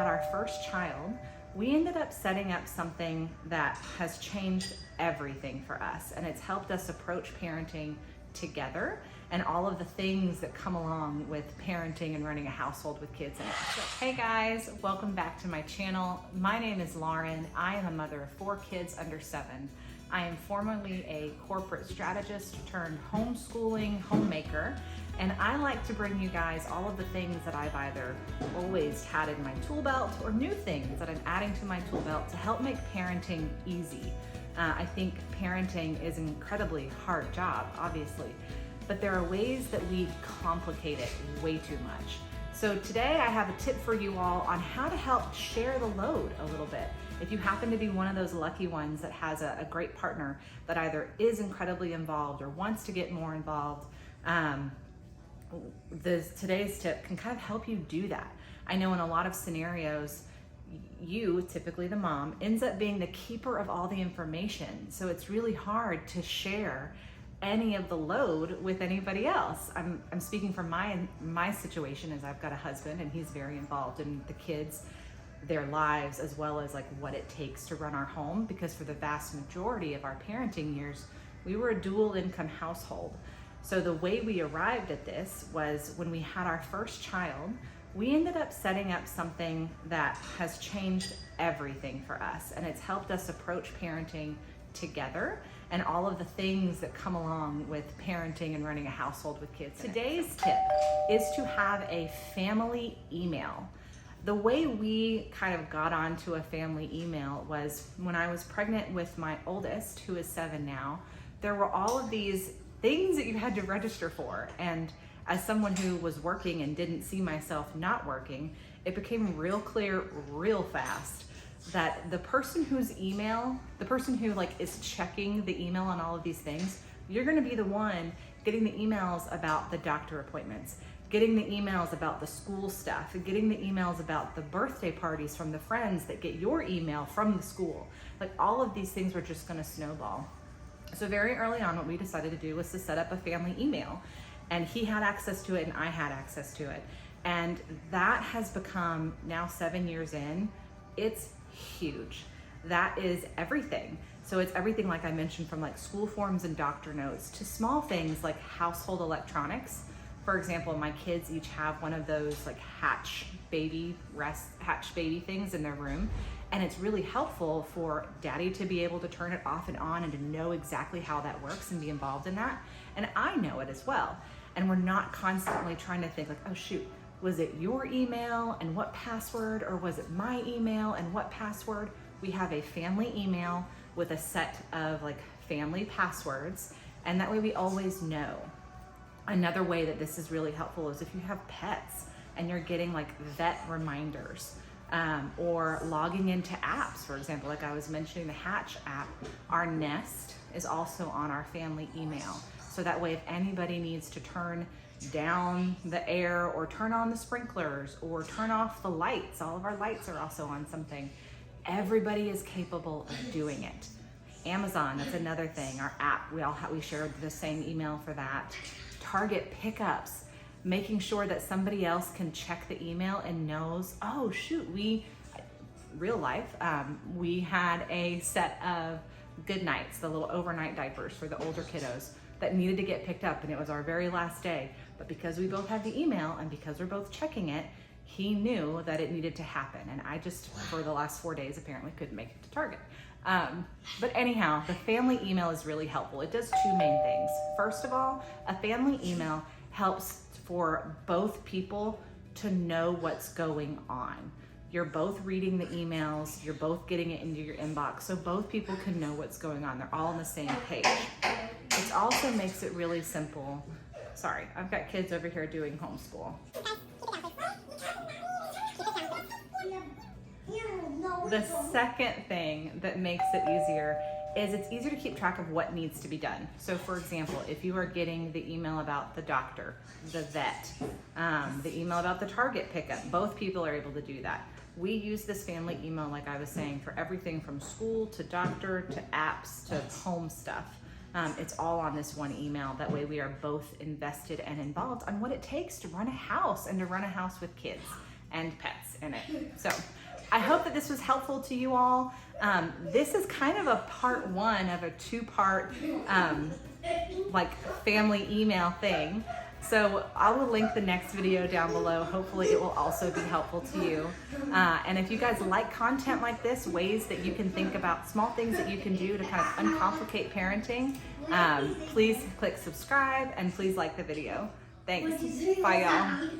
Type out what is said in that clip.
had our first child, we ended up setting up something that has changed everything for us, and it's helped us approach parenting together and all of the things that come along with parenting and running a household with kids in it. So, hey guys, welcome back to my channel. My name is Lauren. I am a mother of 4 kids under 7. I am formerly a corporate strategist turned homeschooling homemaker, and I like to bring you guys all of the things that I've either always had in my tool belt or new things that I'm adding to my tool belt to help make parenting easy. I think parenting is an incredibly hard job, obviously, but there are ways that we complicate it way too much. So today I have a tip for you all on how to help share the load a little bit. If you happen to be one of those lucky ones that has a great partner that either is incredibly involved or wants to get more involved, today's tip can kind of help you do that. I know in a lot of scenarios, you, typically the mom, ends up being the keeper of all the information. So it's really hard to share any of the load with anybody else. I'm speaking from my situation, as I've got a husband and he's very involved in the kids, their lives, as well as like what it takes to run our home, because for the vast majority of our parenting years, we were a dual income household. So the way we arrived at this was when we had our first child, we ended up setting up something that has changed everything for us, and it's helped us approach parenting together and all of the things that come along with parenting and running a household with kids. Today's tip is to have a family email. The way we kind of got onto a family email was when I was pregnant with my oldest, who is 7 now. There were all of these things that you had to register for, and as someone who was working and didn't see myself not working, it became real clear real fast that the person whose email, the person who like is checking the email on all of these things, you're gonna be the one getting the emails about the doctor appointments, getting the emails about the school stuff, getting the emails about the birthday parties from the friends that get your email from the school. Like all of these things were just gonna snowball. So very early on, what we decided to do was to set up a family email, and he had access to it and I had access to it. And that has become, now 7 years in, it's huge. That is everything. So it's everything, like I mentioned, from like school forms and doctor notes to small things like household electronics. For example, my kids each have one of those like hatch baby things in their room. And it's really helpful for daddy to be able to turn it off and on and to know exactly how that works and be involved in that. And I know it as well. And we're not constantly trying to think like, oh shoot, was it your email and what password, or was it my email and what password? We have a family email with a set of like family passwords, and that way we always know. Another way that this is really helpful is if you have pets and you're getting like vet reminders, or logging into apps. For example, like I was mentioning the Hatch app, our Nest is also on our family email. So that way if anybody needs to turn down the air or turn on the sprinklers or turn off the lights, all of our lights are also on something. Everybody is capable of doing it. Amazon, that's another thing. Our app, we shared the same email for that. Target pickups, making sure that somebody else can check the email and knows, oh shoot, real life, we had a set of Good Nights, the little overnight diapers for the older kiddos that needed to get picked up, and it was our very last day. But because we both had the email and because we're both checking it, he knew that it needed to happen. And I just, for the last 4 days, apparently couldn't make it to Target. But anyhow, the family email is really helpful. It does 2 main things. First of all, a family email helps for both people to know what's going on. You're both reading the emails, you're both getting it into your inbox, so both people can know what's going on. They're all on the same page. It also makes it really simple. Sorry, I've got kids over here doing homeschool. The second thing that makes it easier is it's easier to keep track of what needs to be done. So for example, if you are getting the email about the doctor, the vet, the email about the Target pickup, both people are able to do that. We use this family email, like I was saying, for everything from school to doctor to apps to home stuff. It's all on this one email. That way we are both invested and involved on what it takes to run a house and to run a house with kids. and pets in it. So I hope that this was helpful to you all. This is kind of a part one of a two-part like family email thing. So I will link the next video down below. Hopefully it will also be helpful to you. And if you guys like content like this, ways that you can think about small things that you can do to kind of uncomplicate parenting, please click subscribe and please like the video. Thanks. Bye, y'all.